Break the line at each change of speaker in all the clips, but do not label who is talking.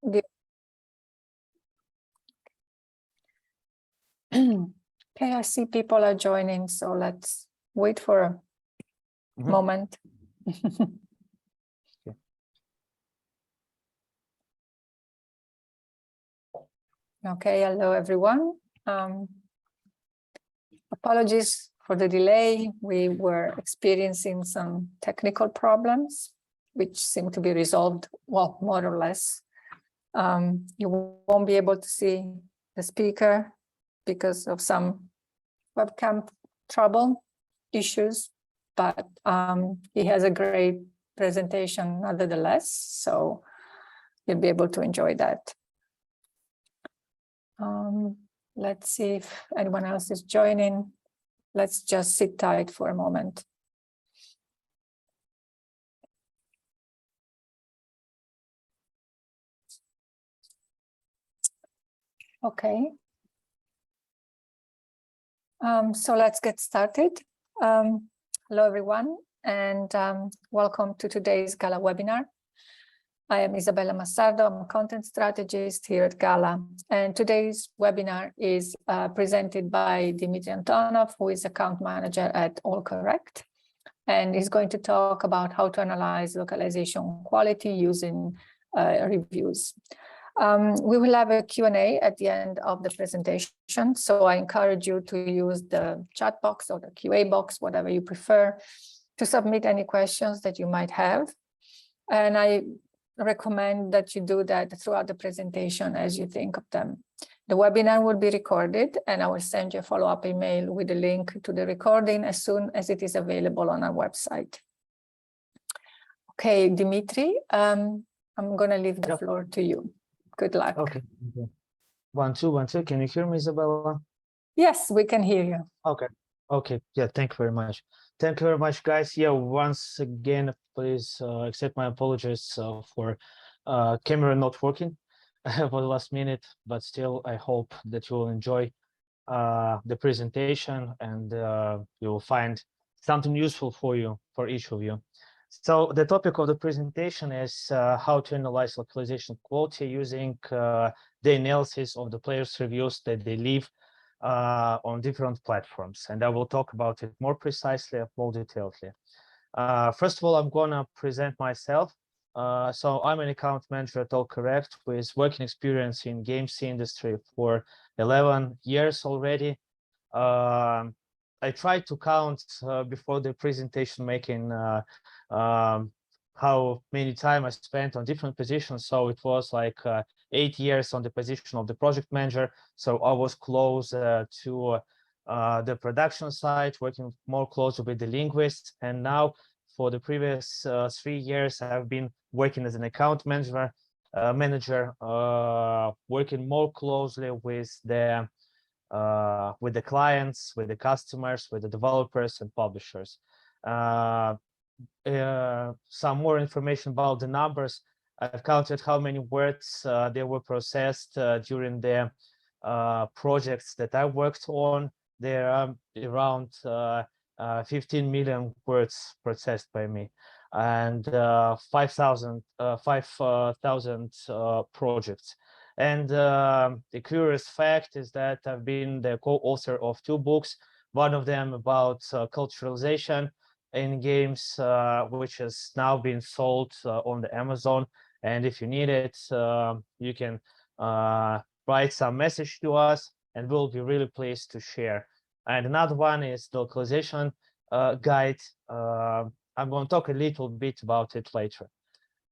Okay, I see people are joining, so let's wait for a moment. Okay, hello everyone. Apologies for the delay. We were experiencing some technical problems, which seem to be resolved, well, more or less. You won't be able to see the speaker because of some webcam trouble issues, but he has a great presentation nevertheless, so you'll be able to enjoy that. Let's see if anyone else is joining. Let's just sit tight for a moment. Okay. So let's get started. Hello, everyone, and welcome to today's Gala webinar. I am Isabella Massardo. I'm a content strategist here at Gala, and today's webinar is presented by Dmitrii Antonov, who is account manager at Allcorrect, and he's going to talk about how to analyze localization quality using reviews. We will have a Q&A at the end of the presentation, so I encourage you to use the chat box or the QA box, whatever you prefer, to submit any questions that you might have. And I recommend that you do that throughout the presentation as you think of them. The webinar will be recorded, and I will send you a follow-up email with a link to the recording as soon as it is available on our website. Okay, Dmitrii, I'm going to leave the floor to you. Good luck.
Okay. 1, 2, 1, 2. Can you hear me, Isabella?
Yes, we can hear you.
Okay. Okay. Yeah. Thank you very much. Thank you very much, guys. Yeah. Once again, please accept my apologies for camera not working for the last minute, but still, I hope that you will enjoy the presentation and you will find something useful for you, for each of you. So the topic of the presentation is how to analyze localization quality using the analysis of the players' reviews that they leave on different platforms. And I will talk about it more precisely, more detailedly. First of all, I'm gonna present myself. So I'm an account manager at Allcorrect with working experience in games industry for 11 years already. I tried to count before the presentation making how many time I spent on different positions. So it was like 8 years on the position of the project manager. So I was close to the production side, working more closely with the linguists. And now for the previous 3 years, I've been working as an account manager, working more closely with the clients, with the customers, with the developers and publishers. Some more information about the numbers. I've counted how many words they were processed during the projects that I worked on. There are around 15 million words processed by me, and 5,000 projects. And the curious fact is that I've been the co-author of 2 books, one of them about culturalization in games, which has now been sold on the Amazon. And if you need it, you can write some message to us, and we'll be really pleased to share. And another one is the localization guide. I'm going to talk a little bit about it later.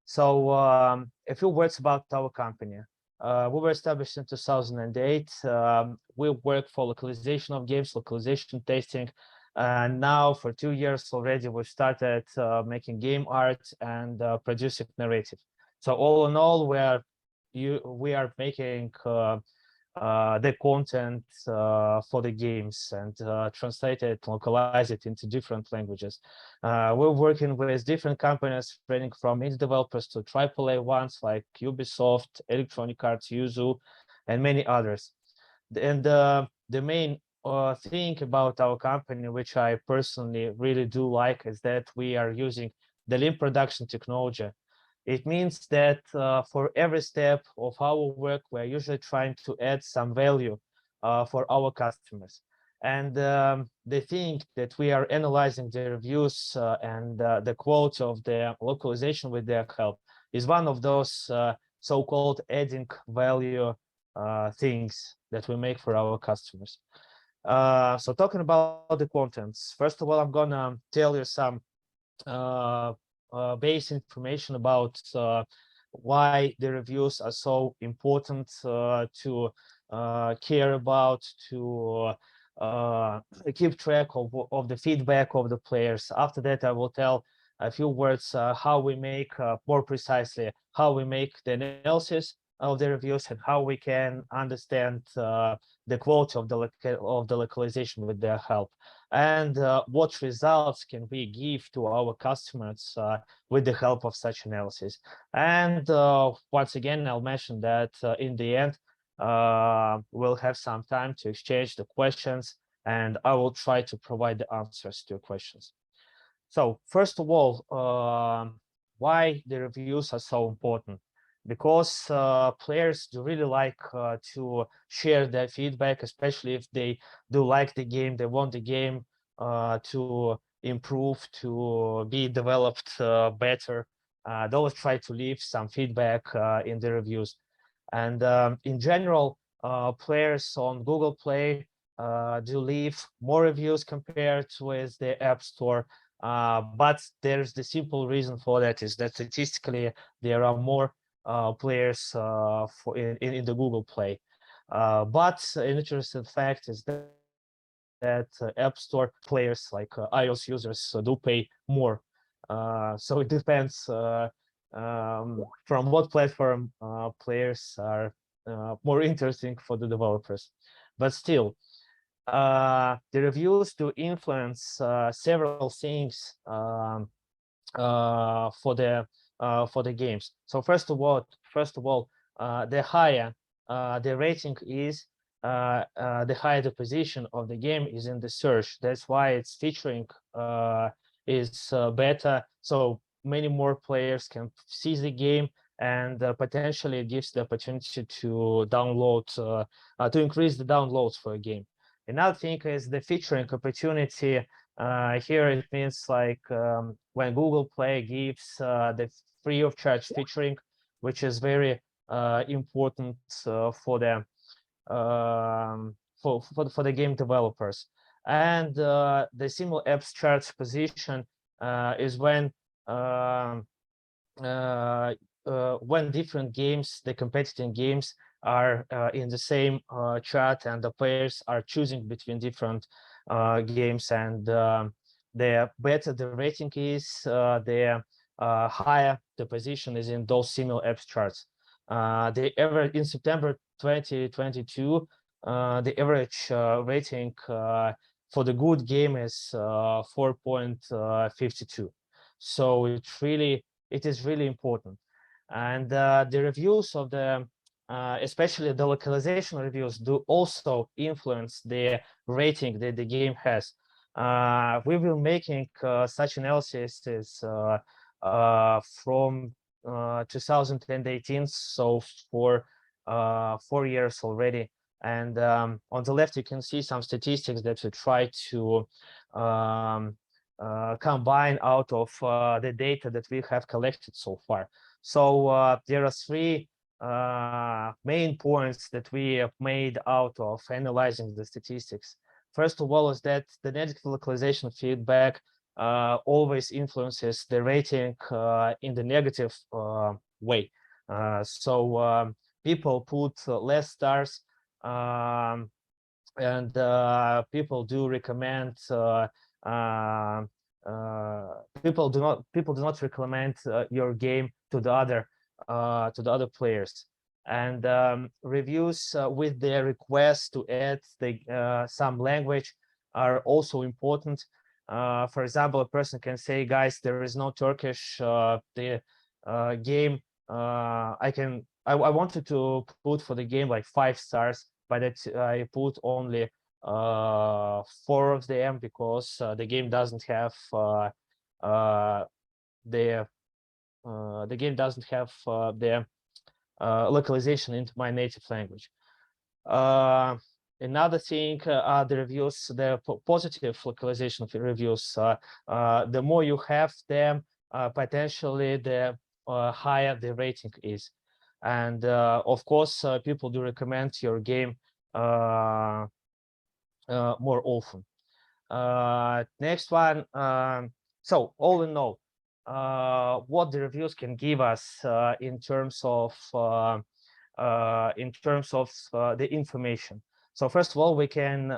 So a few words about our company. We were established in 2008. We work for localization of games, localization testing. And now for 2 years already, we've started making game art and producing narrative. So all in all, we are making the content for the games and translate it, localize it into different languages. We're working with different companies, ranging from indie developers to AAA ones like Ubisoft, Electronic Arts, Yuzu, and many others. And the main thing about our company, which I personally really do like, is that we are using the lean production technology. It means that for every step of our work, we're usually trying to add some value for our customers. And they think that we are analyzing the reviews and the quality of the localization with their help is one of those so-called adding value things that we make for our customers. So talking about the contents, first of all, I'm gonna tell you some base information about why the reviews are so important to care about, to keep track of the feedback of the players. After that, I will tell a few words how we make more precisely how we make the analysis of the reviews and how we can understand the quality of the localization with their help, and what results can we give to our customers with the help of such analysis. And once again, I'll mention that in the end, we'll have some time to exchange the questions, and I will try to provide the answers to your questions. So first of all, why the reviews are so important? Because players do really like to share their feedback, especially if they do like the game, they want the game to improve, to be developed better. They always try to leave some feedback in the reviews. And in general, players on Google Play do leave more reviews compared with the App Store. But there's the simple reason for that is that statistically there are more players in the Google Play. But an interesting fact is that App Store players, like iOS users, do pay more. So it depends from what platform players are more interesting for the developers. But still, the reviews do influence several things for the games. So first of all, the higher the rating is, the higher the position of the game is in the search. That's why its featuring is better. So many more players can see the game, and potentially it gives the opportunity to download, to increase the downloads for a game. Another thing is the featuring opportunity. Here it means like when Google Play gives the free of charge featuring, which is very important for the for the game developers. And the single apps charts position is when different games, the competitive games, are in the same chart, and the players are choosing between different games, and the better the rating is, the higher the position is in those single apps charts. The average in September 2022, the average rating for the good game is 4.52. So it is really important. And the reviews of the especially the localization reviews do also influence the rating that the game has. We will making such analysis from 2018, so for 4 years already. And on the left, you can see some statistics that we try to combine out of the data that we have collected so far. So there are three main points that we have made out of analyzing the statistics. First of all is that the negative localization feedback always influences the rating in the negative way. So people put less stars, and people do recommend people do not recommend your game to the other players. And reviews with their request to add some language are also important. For example, a person can say, guys, there is no Turkish. The game, I wanted to put for the game like 5 stars, but I put only 4 of them because the game doesn't have the the game doesn't have the localization into my native language. Another thing are the reviews, the positive localization of reviews. The more you have them, potentially the higher the rating is. And of course, people do recommend your game more often. Next one. So all in all, what the reviews can give us in terms of the information. So first of all, we can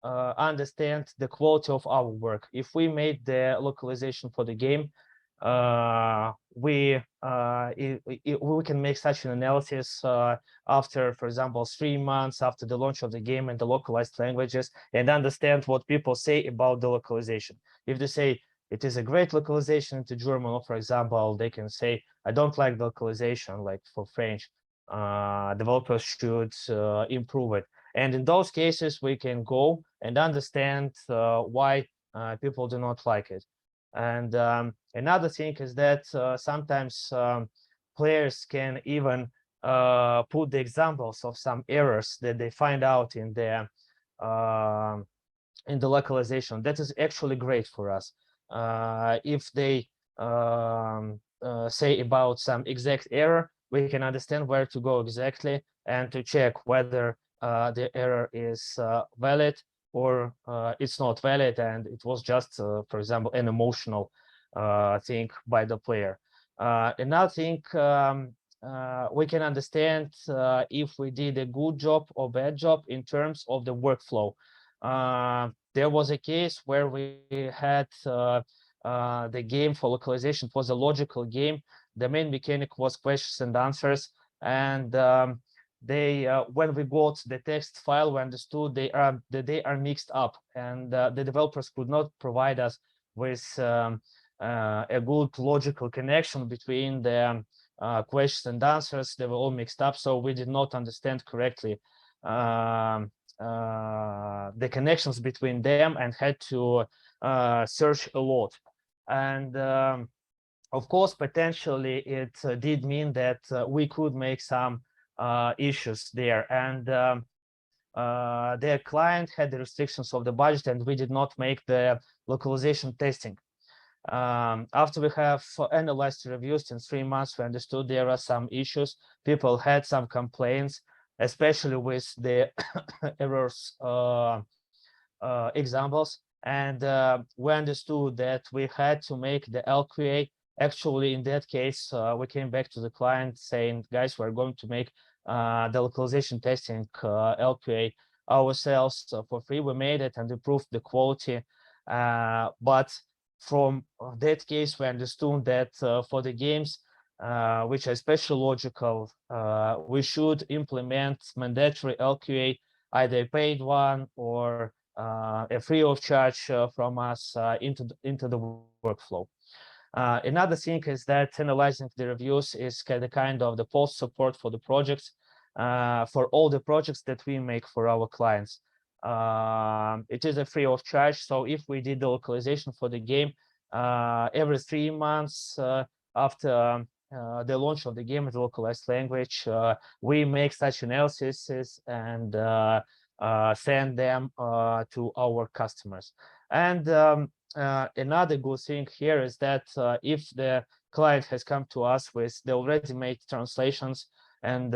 understand the quality of our work. If we made the localization for the game, we can make such an analysis after, for example, 3 months after the launch of the game in the localized languages, and understand what people say about the localization. If they say it is a great localization into German, or for example, they can say, I don't like the localization, like for French, developers should improve it. And in those cases, we can go and understand why people do not like it. And another thing is that sometimes players can even put the examples of some errors that they find out in the localization. That is actually great for us. If they say about some exact error, we can understand where to go exactly and to check whether the error is valid or it's not valid, and it was just, for example, an emotional thing by the player. Another thing, we can understand if we did a good job or bad job in terms of the workflow. There was a case where we had the game for localization. It was a logical game. The main mechanic was questions and answers, and when we got the text file, we understood that they are mixed up, and the developers could not provide us with a good logical connection between the questions and answers. They were all mixed up, so we did not understand correctly the connections between them and had to search a lot. And of course, potentially it did mean that we could make some issues there, and their client had the restrictions of the budget, and we did not make the localization testing. After we have analyzed the reviews in 3 months, we understood there are some issues. People had some complaints, especially with the errors examples, and we understood that we had to make the LQA. Actually, in that case, we came back to the client saying, guys, we're going to make the localization testing LQA ourselves for free. We made it and improved the quality, but from that case, we understood that for the games which are especially logical, we should implement mandatory LQA, either a paid one or a free of charge from us into the workflow. Another thing is that analyzing the reviews is kind of the post support for the projects, for all the projects that we make for our clients. It is a free of charge, so if we did the localization for the game every 3 months after the launch of the game in the localized language, we make such analyses and send them to our customers. And another good thing here is that if the client has come to us with the already made translations and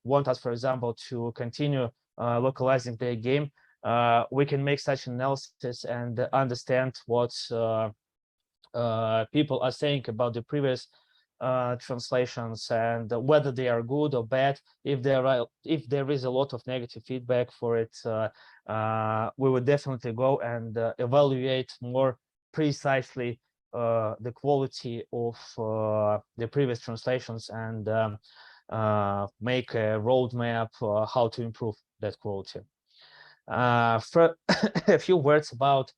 want us, for example, to continue localizing their game, we can make such analysis and understand what people are saying about the previous translations and whether they are good or bad. If there is a lot of negative feedback for it, we would definitely go and evaluate more precisely the quality of the previous translations and make a roadmap how to improve that quality. For a few words about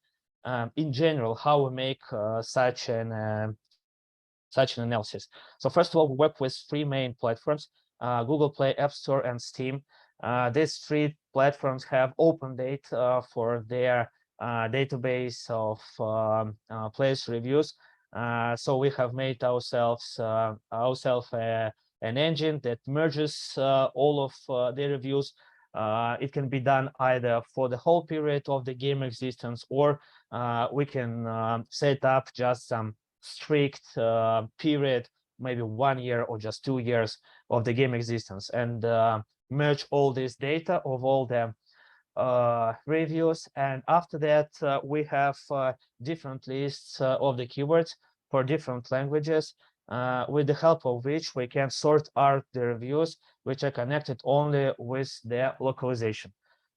in general how we make such an analysis. So first of all, we work with 3 main platforms: Google Play, App Store, and Steam. These 3 platforms have open data for their database of players' reviews. So we have made ourselves an engine that merges all of the reviews. It can be done either for the whole period of the game existence, or we can set up just some strict period, maybe 1 year or just 2 years of the game existence, and merge all this data of all the reviews. And after that, we have different lists of the keywords for different languages, with the help of which we can sort out the reviews which are connected only with the localization.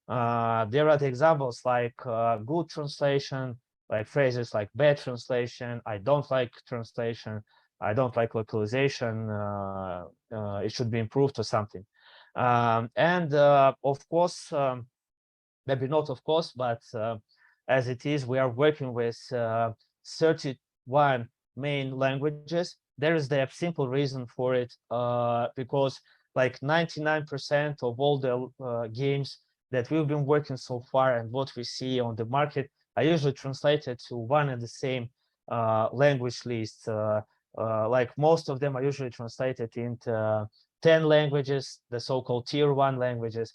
There are the examples like good translation, like phrases like bad translation, I don't like translation, I don't like localization, it should be improved or something. And of course, maybe not of course, but as it is, we are working with 31 main languages. There is the simple reason for it, because like 99% of all the games that we've been working so far and what we see on the market are usually translated to one and the same language list. Like most of them are usually translated into 10 languages, the so-called tier 1 languages.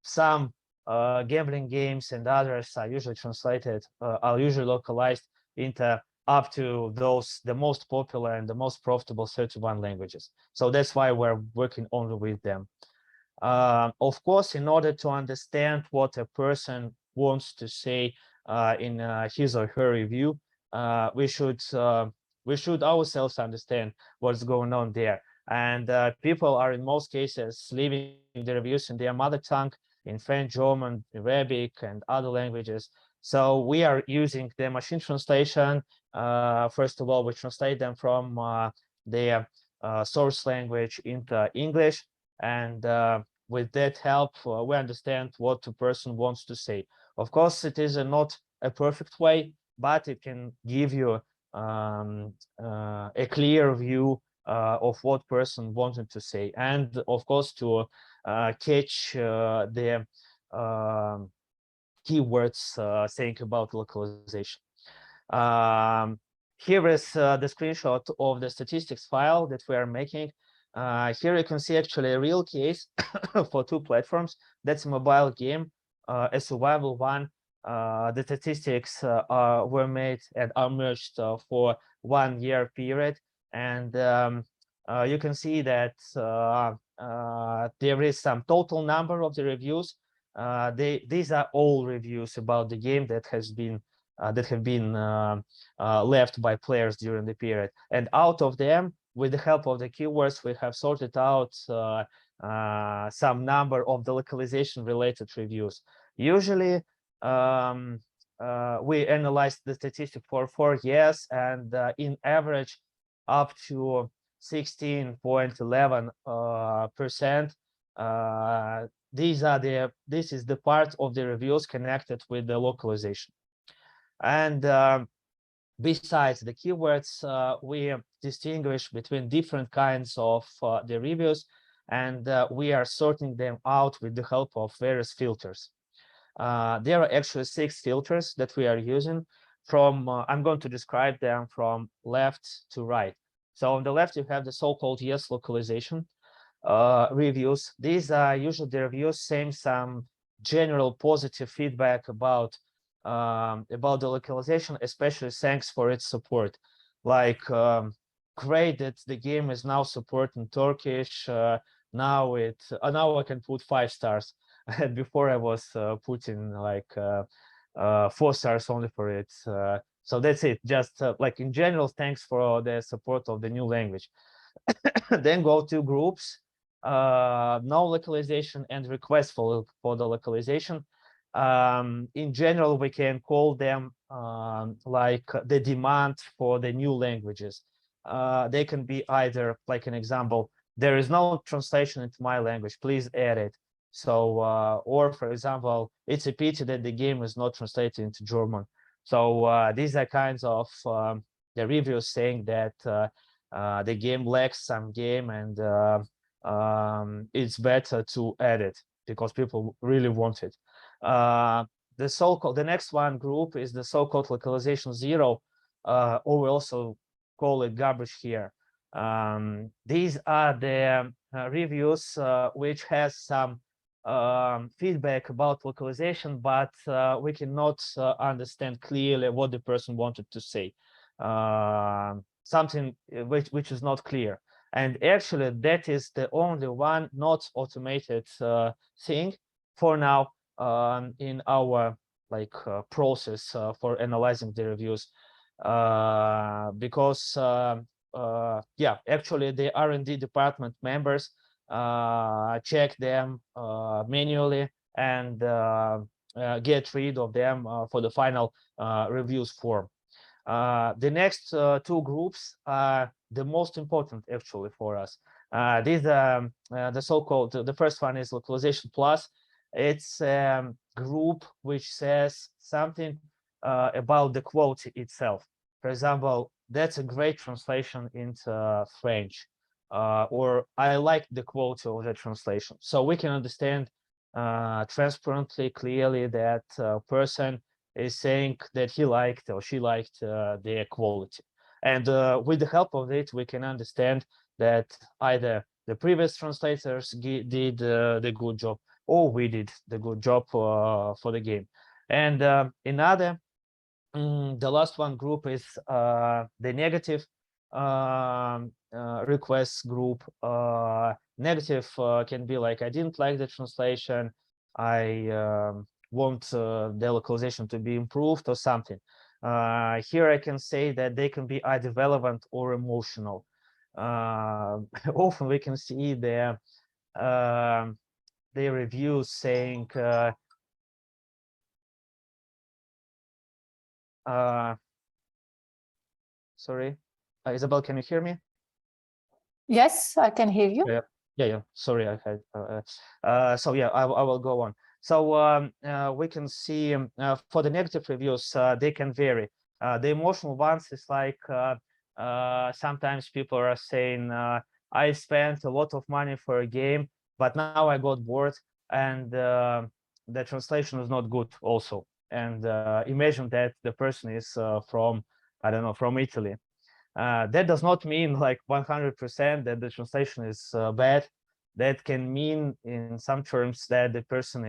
Some gambling games and others are usually translated, are usually localized into up to those, the most popular and the most profitable 31 languages. So that's why we're working only with them. Of course, in order to understand what a person wants to say in his or her review, we should ourselves understand what's going on there. And people are in most cases leaving the reviews in their mother tongue, in French, German, Arabic, and other languages. So we are using the machine translation. First of all, we translate them from their source language into English, and with that help, we understand what the person wants to say. Of course, it is not a perfect way, but it can give you a clear view of what person wanted to say, and of course to catch the keywords saying about localization. Here is the screenshot of the statistics file that we are making. Here you can see actually a real case for 2 platforms. That's a mobile game, a survival one. The statistics were made and are merged for 1 year period, and you can see that there is some total number of the reviews. These are all reviews about the game that have been left by players during the period, and out of them, with the help of the keywords, we have sorted out some number of the localization related reviews. Usually we analyzed the statistic for 4 years, and in average up to 16.11%. This is the part of the reviews connected with the localization. And besides the keywords, we distinguish between different kinds of the reviews, and we are sorting them out with the help of various filters. There are actually 6 filters that we are using. From I'm going to describe them from left to right. So on the left, you have the so-called yes localization reviews. These are usually the reviews saying some general positive feedback about the localization, especially thanks for its support. Like, great that the game is now supporting Turkish. Now I can put 5 stars. And before I was putting like 4 stars only for it. So that's it. Just like in general, thanks for the support of the new language. Then go to groups, no localization and request for the localization. In general, we can call them like the demand for the new languages. They can be either, like an example, there is no translation into my language, please add it. So, or for example, it's a pity that the game is not translated into German. So these are kinds of the reviews saying that the game lacks some game, and it's better to add it because people really want it. The next one group is the so-called localization 0. or we also call it garbage here. These are the reviews which has some feedback about localization, but we cannot understand clearly what the person wanted to say. Something which is not clear. And actually, that is the only one not automated thing for now in our process for analyzing the reviews, because yeah, actually the R&D department members check them manually and get rid of them for the final reviews form. The next two groups are the most important actually for us. These the so-called, the first one is Localization Plus. It's a group which says something about the quality itself. For example, that's a great translation into French, or I like the quality of the translation. So we can understand transparently, clearly that person is saying that he liked or she liked their quality. And with the help of it, we can understand that either the previous translators did the good job, or we did the good job for the game. And another, the last one group is the negative requests group. Negative can be like, I didn't like the translation, I want the localization to be improved or something. Here I can say that they can be either relevant or emotional. Often we can see their reviews saying sorry, Isabel, can you hear me?
Yes, I can hear you.
Yeah. Sorry, I had. So yeah, I will go on. So we can see for the negative reviews, they can vary. The emotional ones is like sometimes people are saying, I spent a lot of money for a game, but now I got bored, and the translation is not good also. And imagine that the person is from, I don't know, from Italy. That does not mean like 100% that the translation is bad. That can mean in some terms that the person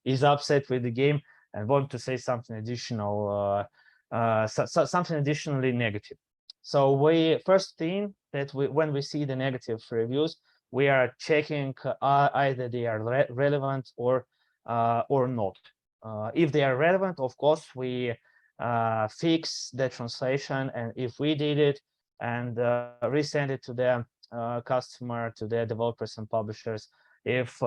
is upset with the game and want to say something additional, something additionally negative. So we first thing that when we see the negative reviews, we are checking either they are relevant or not. If they are relevant, of course, we fix the translation, and if we did it, and resend it to the customer, to the developers and publishers. If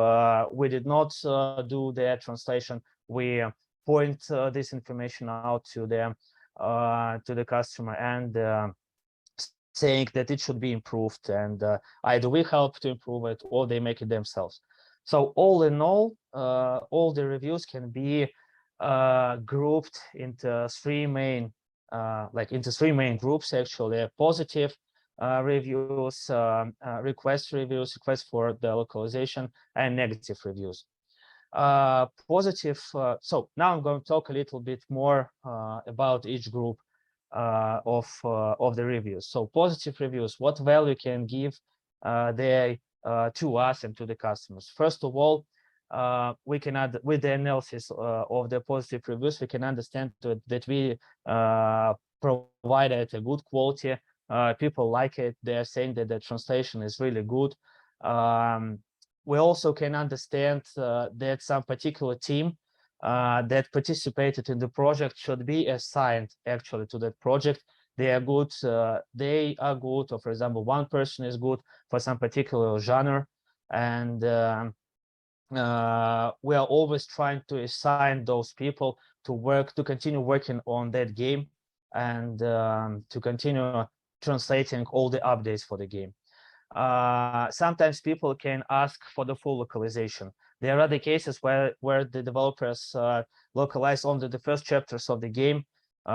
we did not do the translation, we point this information out to the customer and saying that it should be improved, and either we help to improve it or they make it themselves. So all in all the reviews can be grouped into three main groups actually: positive reviews, request for the localization, and negative reviews. Positive. So now I'm going to talk a little bit more about each group of the reviews. So positive reviews, what value can give they to us and to the customers? First of all, we can add, with the analysis of the positive reviews, we can understand that we provided a good quality. People like it. They're saying that the translation is really good. We also can understand that some particular team that participated in the project should be assigned actually to that project. They are good. Or for example, one person is good for some particular genre, and we are always trying to assign those people to continue working on that game, and to continue translating all the updates for the game. Sometimes people can ask for the full localization. There are other cases where the developers localize only the first chapters of the game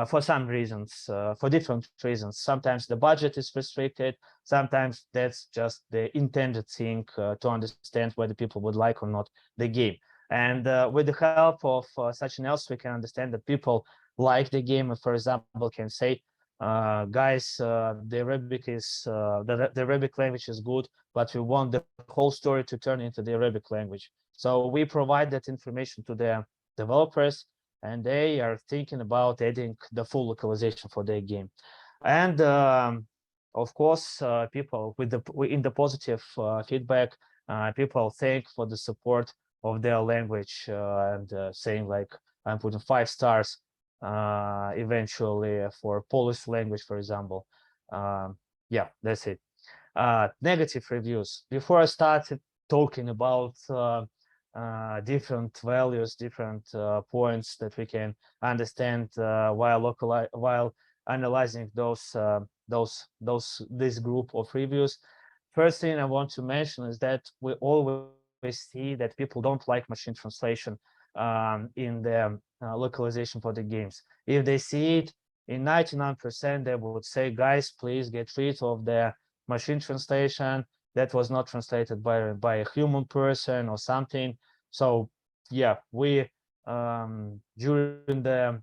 for some reasons, for different reasons. Sometimes the budget is restricted. Sometimes that's just the intended thing to understand whether people would like or not the game. And with the help of such analysis, we can understand that people like the game, for example, can say, guys, the Arabic is the Arabic language is good, but we want the whole story to turn into the Arabic language. So we provide that information to the developers, and they are thinking about adding the full localization for their game. And of course, people in the positive feedback, people thank for the support of their language, and saying like, I'm putting 5 stars eventually for Polish language, for example. Yeah, that's it. Negative reviews. Before I started talking about different values, different points that we can understand while analyzing this group of reviews. First thing I want to mention is that we always see that people don't like machine translation in the localization for the games. If they see it, in 99%, they would say, guys, please get rid of the machine translation that was not translated by a human person or something. So yeah, we during the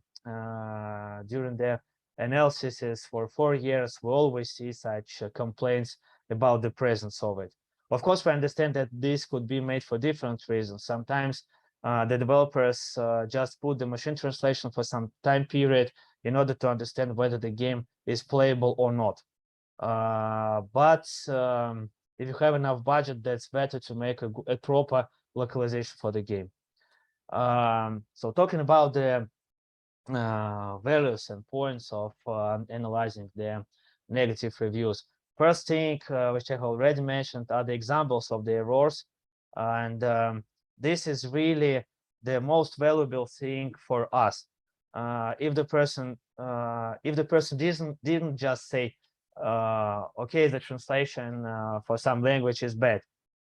analysis for 4 years, we always see such complaints about the presence of it. Of course, we understand that this could be made for different reasons. Sometimes the developers just put the machine translation for some time period in order to understand whether the game is playable or not. But if you have enough budget, that's better to make a proper localization for the game. So talking about the values and points of analyzing the negative reviews. First thing, which I already mentioned, are the examples of the errors. And this is really the most valuable thing for us. If the person didn't just say, okay, the translation for some language is bad,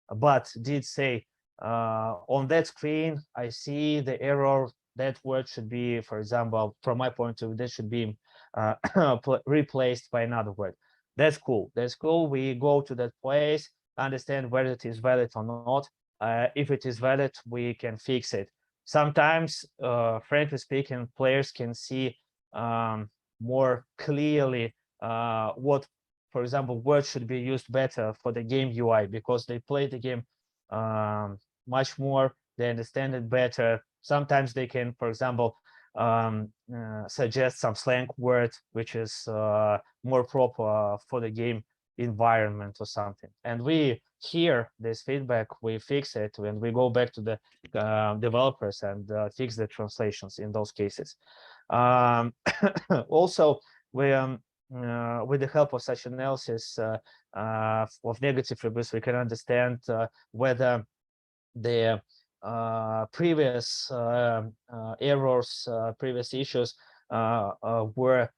but did say, on that screen, I see the error. That word should be, for example, from my point of view, that should be replaced by another word. That's cool. That's cool. We go to that place, understand whether it is valid or not. If it is valid, we can fix it. Sometimes, frankly speaking, players can see more clearly what, for example, words should be used better for the game UI, because they play the game much more, they understand it better. Sometimes they can, for example, suggest some slang word which is more proper for the game environment or something. And we hear this feedback, we fix it, and we go back to the developers and fix the translations in those cases. Also, we with the help of such analysis of negative reviews, we can understand whether the previous errors, previous issues were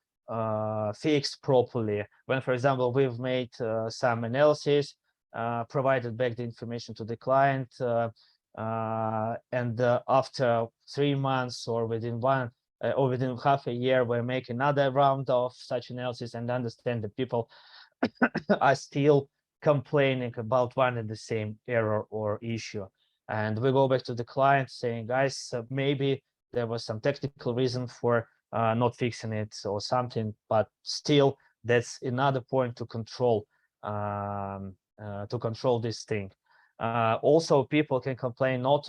fixed properly. When, for example, we've made some analysis, provided back the information to the client, and after 3 months or within half a year, we make another round of such analysis and understand that people are still complaining about one and the same error or issue. And we go back to the client saying, guys, maybe there was some technical reason for not fixing it or something, but still that's another point to control this thing. Also, people can complain not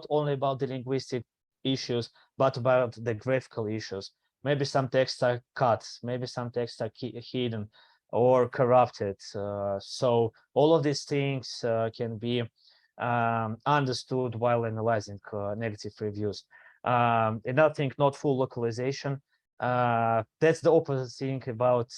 only about the linguistic issues, but about the graphical issues. Maybe some texts are cut, maybe some texts are hidden or corrupted. So all of these things can be understood while analyzing negative reviews. Another thing, not full localization. That's the opposite thing about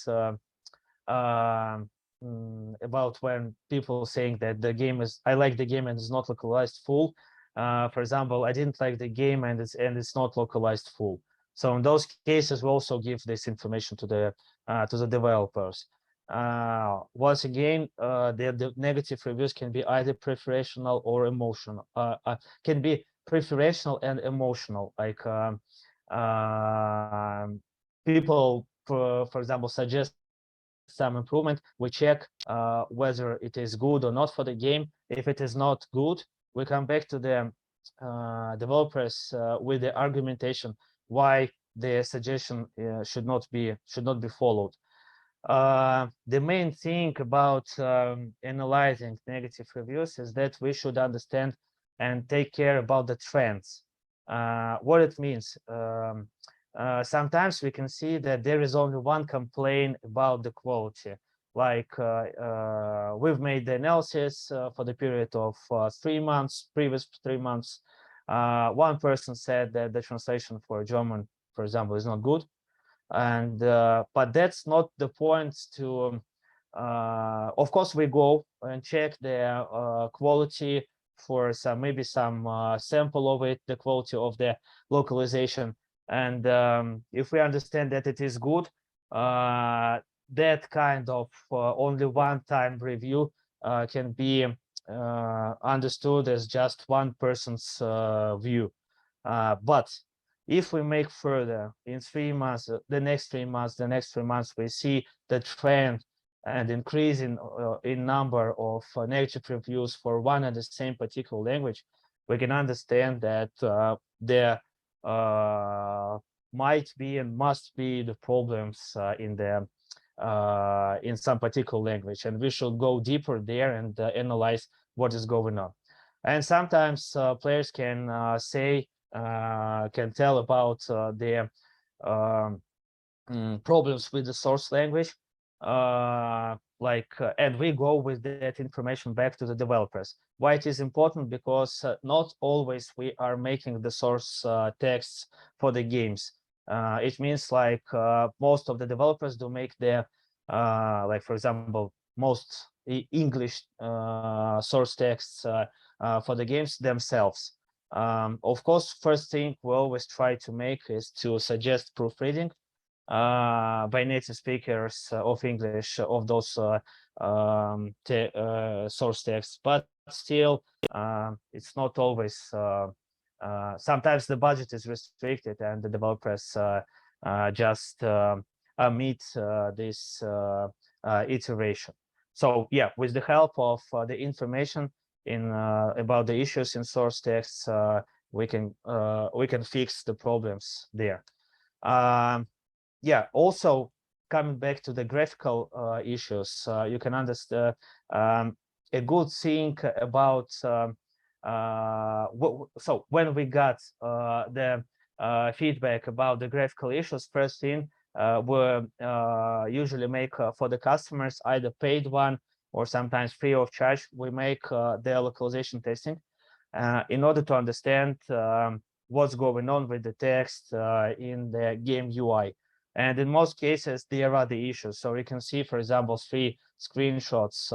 when people saying that the game is, I like the game and it's not localized full. For example, I didn't like the game and it's not localized full. So in those cases, we also give this information to the developers. Once again, the negative reviews can be either preferential or emotional. Can be preferential and emotional. Like people, for example, suggest some improvement. We check whether it is good or not for the game. If it is not good, we come back to the developers with the argumentation why their suggestion should not be followed. The main thing about analyzing negative reviews is that we should understand and take care about the trends. What it means. Sometimes we can see that there is only one complaint about the quality. Like we've made the analysis for the period of 3 months, previous 3 months. One person said that the translation for German, for example, is not good. And but that's not the point to of course we go and check the quality for maybe some sample of it, the quality of the localization, and if we understand that it is good, that kind of only one-time review can be understood as just one person's view, but if we make further in 3 months, the next 3 months, we see the trend and increase in number of negative reviews for one and the same particular language, we can understand that there might be and must be the problems in some particular language, and we should go deeper there and analyze what is going on. And sometimes players can say, can tell about their problems with the source language, and we go with that information back to the developers. Why it is important? Because not always we are making the source texts for the games. It means like most of the developers do make their, like for example, most English source texts for the games themselves. Of course, first thing we always try to make is to suggest proofreading by native speakers of English of those source texts, but still it's not always. Sometimes the budget is restricted and the developers just omit this iteration. So yeah, with the help of the information in about the issues in source texts, we can fix the problems there. Yeah, also coming back to the graphical issues, you can understand a good thing about so when we got the feedback about the graphical issues, first thing we usually make for the customers either paid one or sometimes free of charge. We make their localization testing in order to understand what's going on with the text in the game UI. And in most cases, there are the issues. So you can see, for example, 3 screenshots.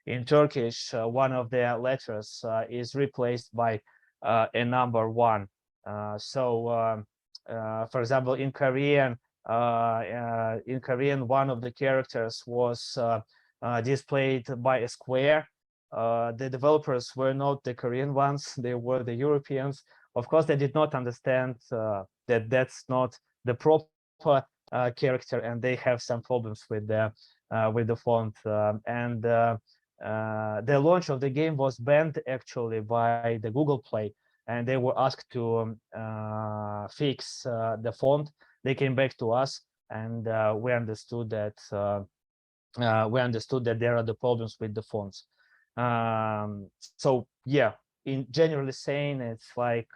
In Turkish, one of the letters is replaced by a number 1. For example, in Korean, one of the characters was displayed by a square. The developers were not the Korean ones; they were the Europeans. Of course, they did not understand that that's not the proper character, and they have some problems with the font. The launch of the game was banned actually by the Google Play, and they were asked to fix the font. They came back to us, and we understood that there are the problems with the fonts. So yeah, in generally saying, it's like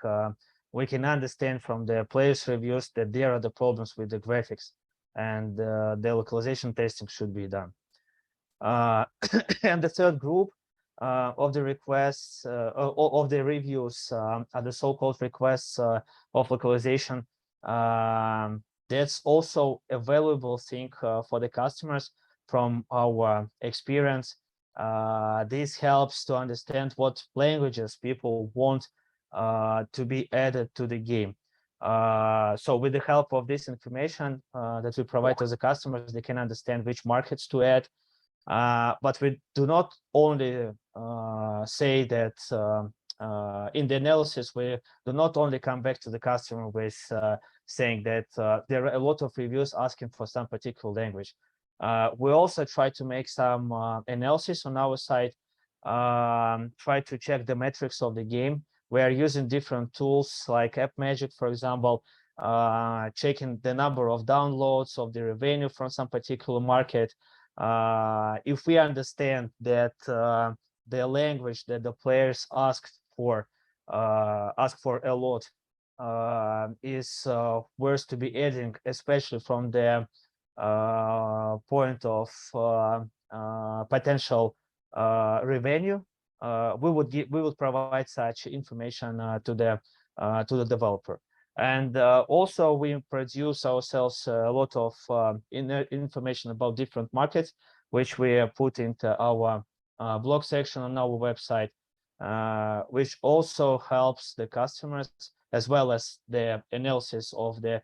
we can understand from the players' reviews that there are the problems with the graphics, and the localization testing should be done. And the third group of the requests of the reviews are the so-called requests of localization. That's also a valuable thing for the customers from our experience. This helps to understand what languages people want to be added to the game. So with the help of this information that we provide to the customers, they can understand which markets to add. But we do not only say that in the analysis, we do not only come back to the customer with saying that there are a lot of reviews asking for some particular language. We also try to make some analysis on our side, try to check the metrics of the game. We are using different tools like App Magic, for example, checking the number of downloads of the revenue from some particular market. If we understand that the language that the players ask for a lot is worth to be adding, especially from the point of potential revenue, we would provide such information to the developer. And also we produce ourselves a lot of information about different markets, which we put into our blog section on our website, which also helps the customers, as well as the analysis of the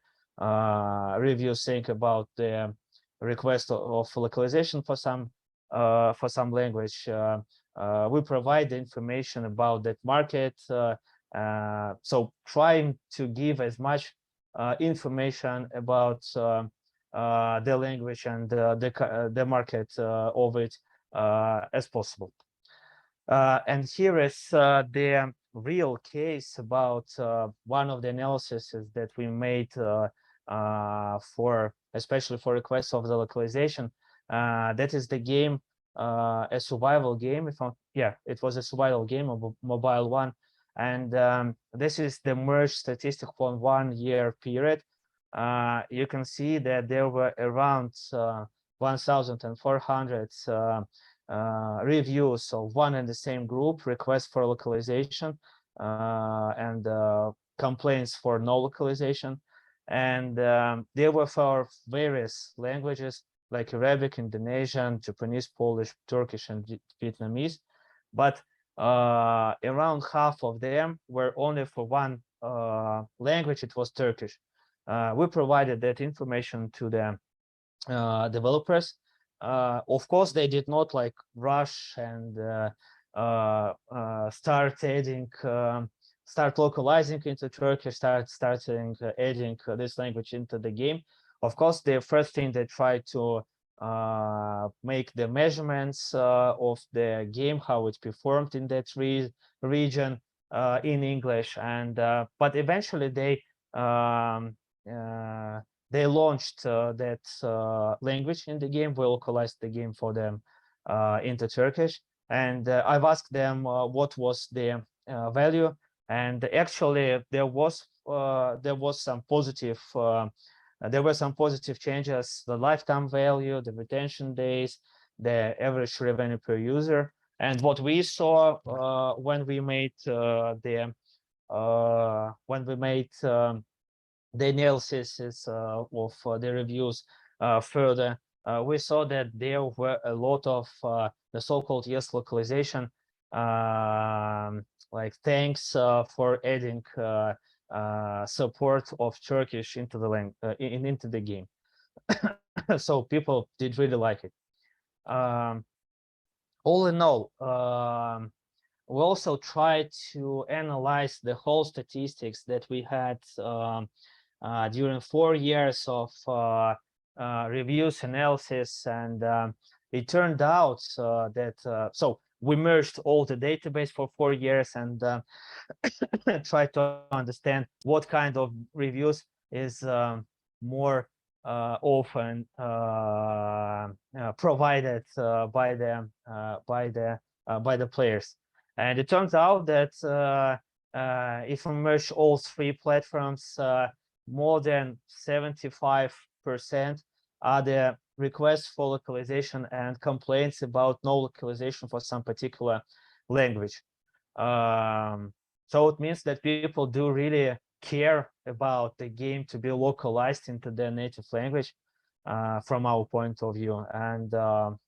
reviews, think about the request of localization for some language. We provide the information about that market. So trying to give as much information about the language and the market of it as possible. And here is the real case about one of the analyses that we made especially for requests of the localization. That is the game, a survival game. It was a survival game, a mobile one. And this is the merge statistic for 1 year period. You can see that there were around 1,400 reviews of one and the same group, requests for localization and complaints for no localization. And they were for various languages like Arabic, Indonesian, Japanese, Polish, Turkish, and Vietnamese. But around half of them were only for one language. It was Turkish. We provided that information to the developers. Of course, they did not like rush and start localizing into Turkish, starting adding this language into the game. Of course, the first thing they try to make the measurements of the game, how it performed in that region in English, and but eventually they launched that language in the game. We localized the game for them into Turkish, and I've asked them what was the value, and actually there was some positive. There were some positive changes: the lifetime value, the retention days, the average revenue per user. And what we saw when we made the analysis of the reviews further, we saw that there were a lot of the so-called yes localization, like thanks for adding support of Turkish into the into the game. So people did really like it. All in all, we also tried to analyze the whole statistics that we had during 4 years of reviews analysis, and it turned out that so we merged all the database for 4 years and tried to understand what kind of reviews is more often provided by the players. And it turns out that if we merge all 3 platforms, more than 75% are the requests for localization and complaints about no localization for some particular language. So it means that people do really care about the game to be localized into their native language from our point of view. And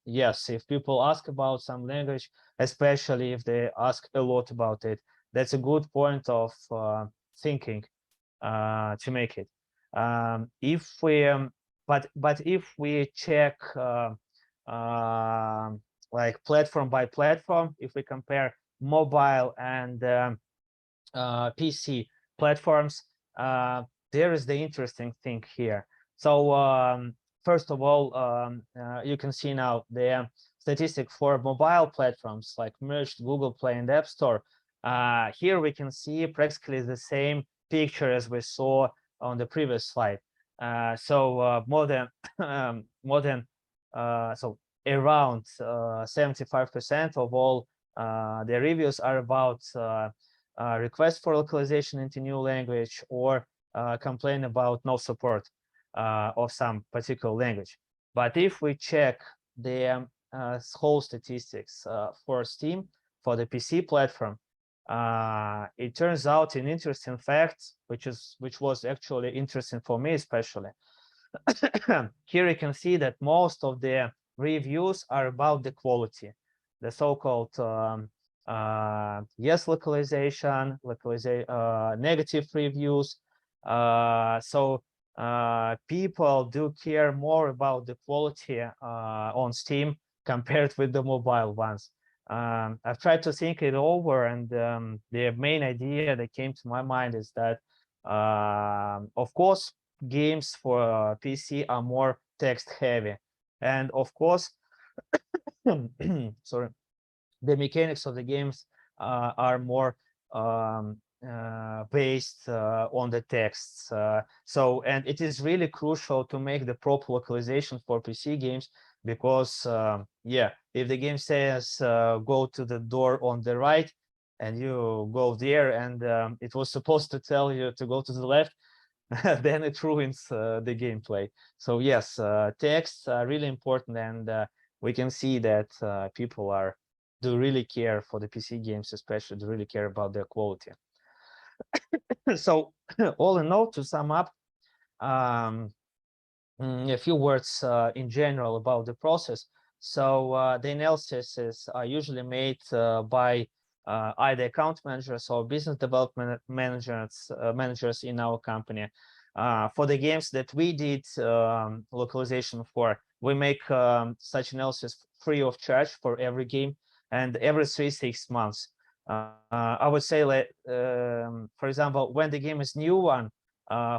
yes, if people ask about some language, especially if they ask a lot about it, that's a good point of thinking to make it. If we but if we check like platform by platform, if we compare mobile and PC platforms, there is the interesting thing here. So first of all, you can see now the statistic for mobile platforms like merged Google Play and App Store. Here we can see practically the same picture as we saw on the previous slide. So more than so around 75% of all the reviews are about request for localization into new language or complain about no support of some particular language. But if we check the whole statistics for Steam, for the PC platform, it turns out an interesting fact, which was actually interesting for me especially. Here you can see that most of the reviews are about the quality, the so-called yes localization, negative reviews. So people do care more about the quality on Steam compared with the mobile ones. I've tried to think it over, and the main idea that came to my mind is that, of course, games for PC are more text heavy, and of course, sorry, the mechanics of the games are more based on the texts. And it is really crucial to make the proper localization for PC games, because yeah, if the game says go to the door on the right and you go there, and it was supposed to tell you to go to the left, then it ruins the gameplay. So yes, texts are really important, and we can see that people do really care for the PC games, especially do really care about their quality. So all in all, to sum up, a few words in general about the process. So the analysis is usually made by either account managers or business development managers in our company. For the games that we did localization for, we make such analysis free of charge for every game, and every 6 months. I would say, like, for example, when the game is new one,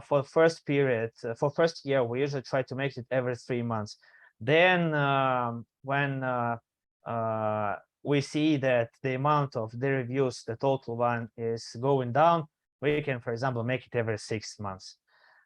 for first period, for first year, we usually try to make it every 3 months. Then when we see that the amount of the reviews, the total one, is going down, we can, for example, make it every 6 months.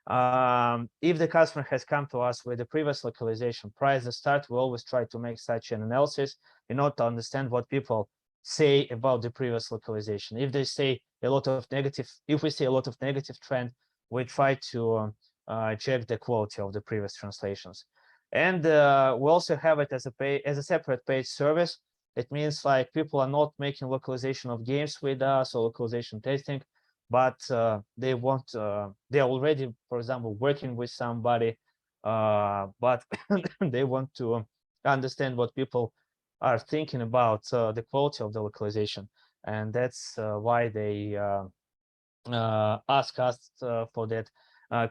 If the customer has come to us with the previous localization prior to the start, we always try to make such an analysis in order to understand what people say about the previous localization. If they say a lot of negative, if we see a lot of negative trend, we try to check the quality of the previous translations. And we also have it as a separate paid service. It means, like, people are not making localization of games with us or localization testing, but they're already, for example, working with somebody, but they want to understand what people are thinking about the quality of the localization, and that's why they ask us for that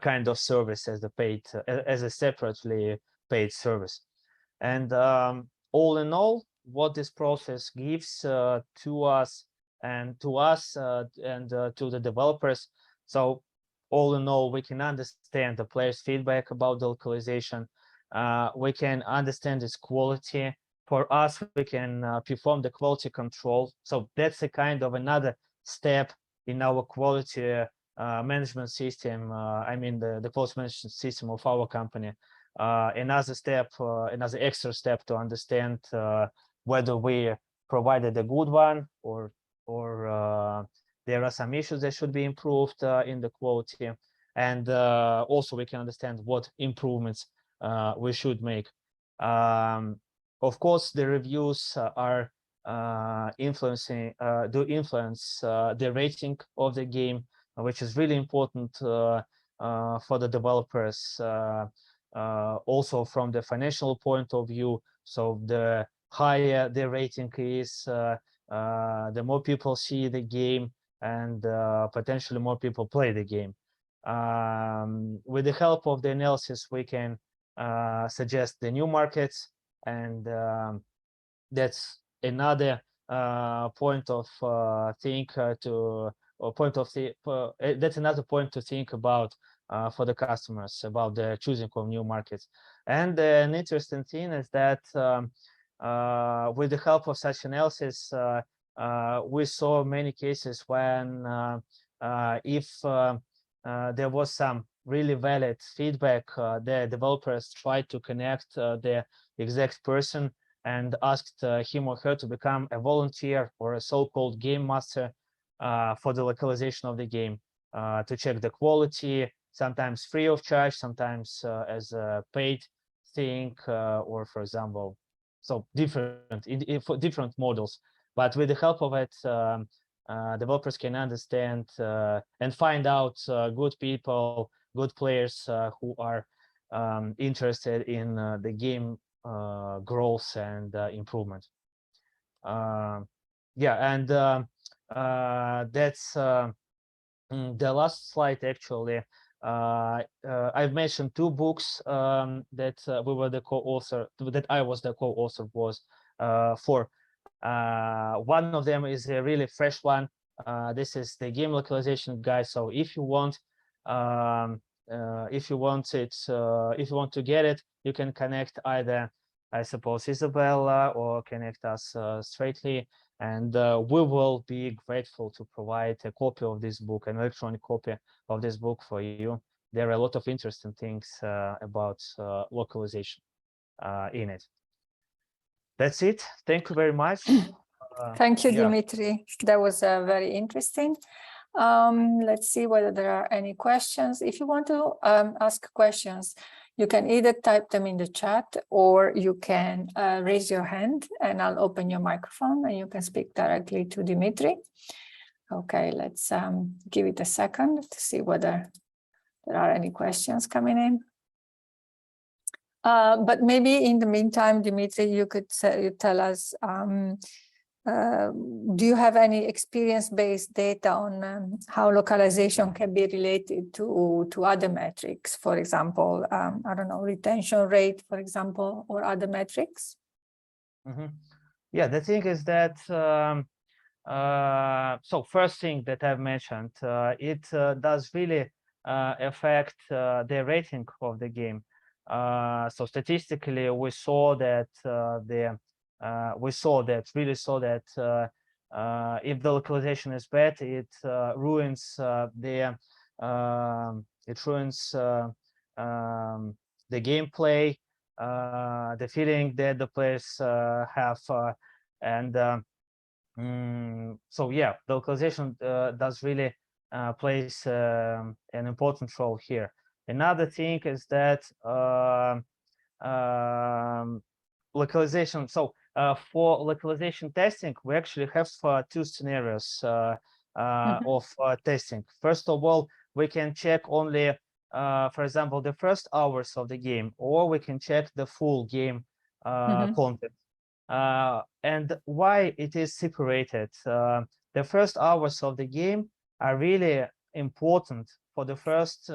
kind of service as a separately paid service. And all in all, what this process gives to us and to the developers. So all in all, we can understand the players' feedback about the localization. We can understand its quality. For us, we can perform the quality control. So that's a kind of another step in our quality management system. I mean, the quality management system of our company. Another step, another extra step to understand whether we provided a good one, or there are some issues that should be improved in the quality. And also we can understand what improvements we should make. Of course, the reviews are influence the rating of the game, which is really important for the developers, also from the financial point of view. So the higher the rating is, the more people see the game, and potentially more people play the game. With the help of the analysis, we can suggest the new markets, and that's another point of that's another point to think about for the customers, about the choosing of new markets. And an interesting thing is that with the help of such analysis, we saw many cases when if there was some really valid feedback. The developers tried to connect the exact person and asked him or her to become a volunteer or a so-called game master for the localization of the game, to check the quality, sometimes free of charge, sometimes as a paid thing, or for example, so different for different models. But with the help of it, developers can understand and find out good people, good players who are interested in the game growth and improvement. Yeah, and that's the last slide actually. I've mentioned two books that we were the co-author, that I was the co-author was for. One of them is a really fresh one. This is the game localization guide. So if you want, if you want to get it, you can connect either, I suppose, Isabella, or connect us straightly, and we will be grateful to provide a copy of this book, an electronic copy of this book for you. There are a lot of interesting things about localization in it. That's it. Thank you very much.
Thank you,
yeah.
Dmitrii. That was very interesting. Let's see whether there are any questions. If you want to ask questions, you can either type them in the chat, or you can raise your hand and I'll open your microphone and you can speak directly to Dmitrii. Okay, let's give it a second to see whether there are any questions coming in. But maybe in the meantime, Dmitrii, you could tell us, do you have any experience-based data on how localization can be related to other metrics? For example, I don't know, retention rate, for example, or other metrics?
Mm-hmm. Yeah, the thing is that, so first thing that I've mentioned, it does really affect the rating of the game. So statistically, we saw that if the localization is bad, it ruins the gameplay, the feeling that the players have, and so yeah, the localization does really plays an important role here. Another thing is that localization. So for localization testing, we actually have two scenarios of testing. First of all, we can check only, for example, the first hours of the game, or we can check the full game content. And why it is separated? The first hours of the game are really important for the first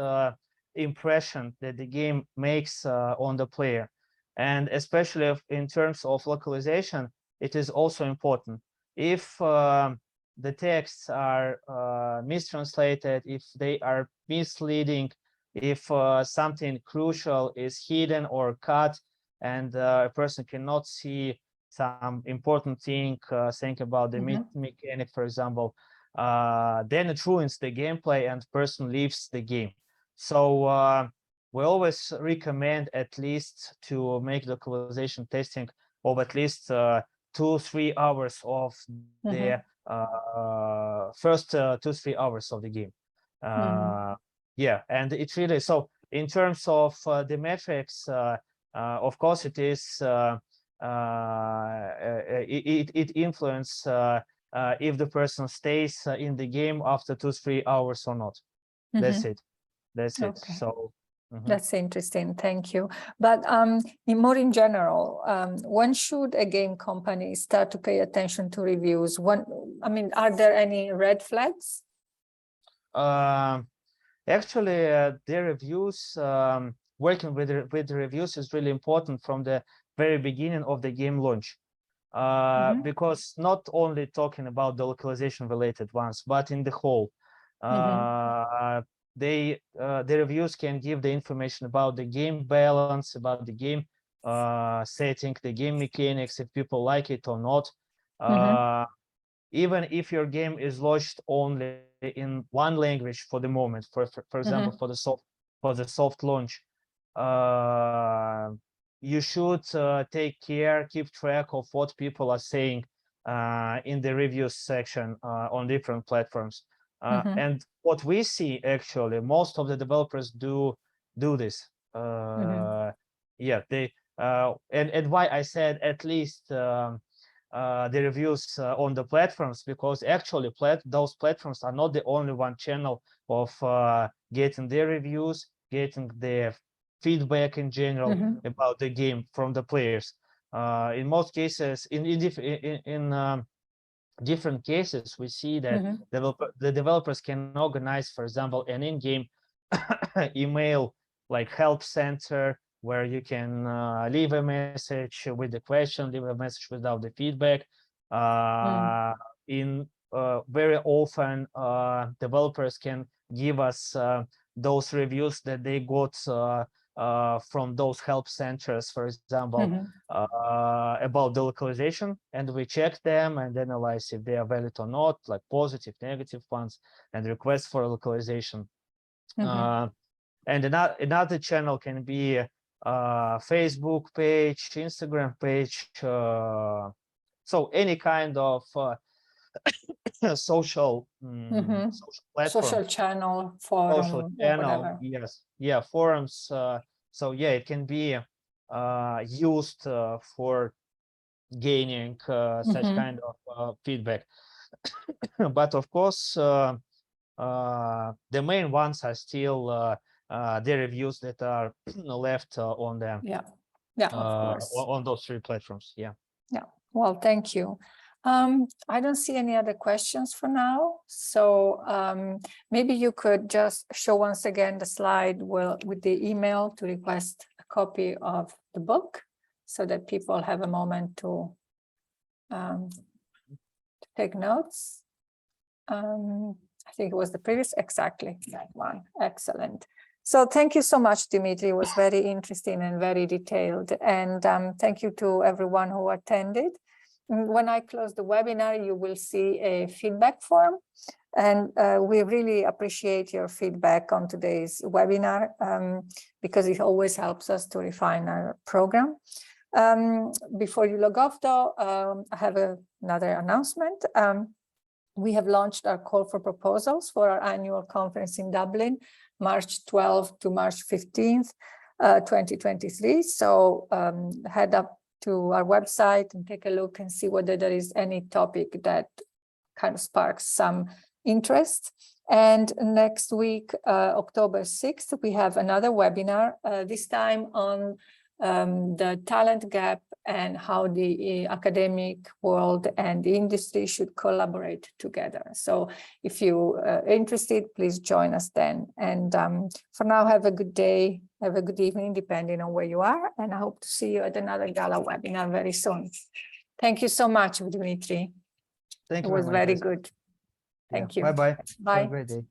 impression that the game makes on the player. And especially in terms of localization, it is also important. If the texts are mistranslated, if they are misleading, if something crucial is hidden or cut, and a person cannot see some important thing about the mechanic, for example, then it ruins the gameplay and person leaves the game. So we always recommend at least to make localization testing of at least 2-3 hours of the first 2-3 hours of the game. Yeah, and it's really, so in terms of the metrics, of course it is it influences if the person stays in the game after 2-3 hours or not. That's it. That's it.
Okay.
So
that's interesting. Thank you. But more in general, when should a game company start to pay attention to reviews? I mean, are there any red flags?
Actually, the reviews, working with the reviews is really important from the very beginning of the game launch. Because not only talking about the localization related ones, but in the whole, the reviews can give the information about the game balance, about the game setting, the game mechanics, if people like it or not. Even if your game is launched only in one language for the moment, for example, for the soft, for the soft launch. You should take care, keep track of what people are saying in the reviews section on different platforms. And what we see, actually, most of the developers do this. Yeah, they and why I said at least the reviews on the platforms, because actually those platforms are not the only one channel of getting their reviews, getting their feedback in general about the game from the players. In most cases, in different cases, we see that the developers can organize, for example, an in-game email like help center, where you can leave a message with the question, leave a message without the feedback. Very often, developers can give us those reviews that they got from those help centers, for example, about the localization, and we check them and analyze if they are valid or not, like positive, negative ones, and request for localization. And another channel can be Facebook page, Instagram page, so any kind of social platform,
social channel, forum,
social channel,
whatever.
yes, yeah, forums. So yeah, it can be used for gaining such kind of feedback. But of course, the main ones are still the reviews that are left on them.
Of course.
On those three platforms. Yeah.
Well, thank you. I don't see any other questions for now. So maybe you could just show once again the slide with the email to request a copy of the book, so that people have a moment to take notes. I think it was the previous, exactly that one. Excellent. So thank you so much, Dmitrii. It was very interesting and very detailed. And thank you to everyone who attended. When I close the webinar, you will see a feedback form. And we really appreciate your feedback on today's webinar, because it always helps us to refine our program. Before you log off, though, I have another announcement. We have launched our call for proposals for our annual conference in Dublin, March 12th to March 15th, 2023. So head up to our website and take a look and see whether there is any topic that kind of sparks some interest. And next week, October 6th, we have another webinar, this time on the talent gap and how the academic world and the industry should collaborate together. So if you are interested, please join us then. And for now, have a good day, have a good evening, depending on where you are. And I hope to see you at another Gala webinar very soon. Thank you so much, Dmitrii.
Thank you.
It was very good. Thank you.
Bye-bye.
Bye.
Have a great day.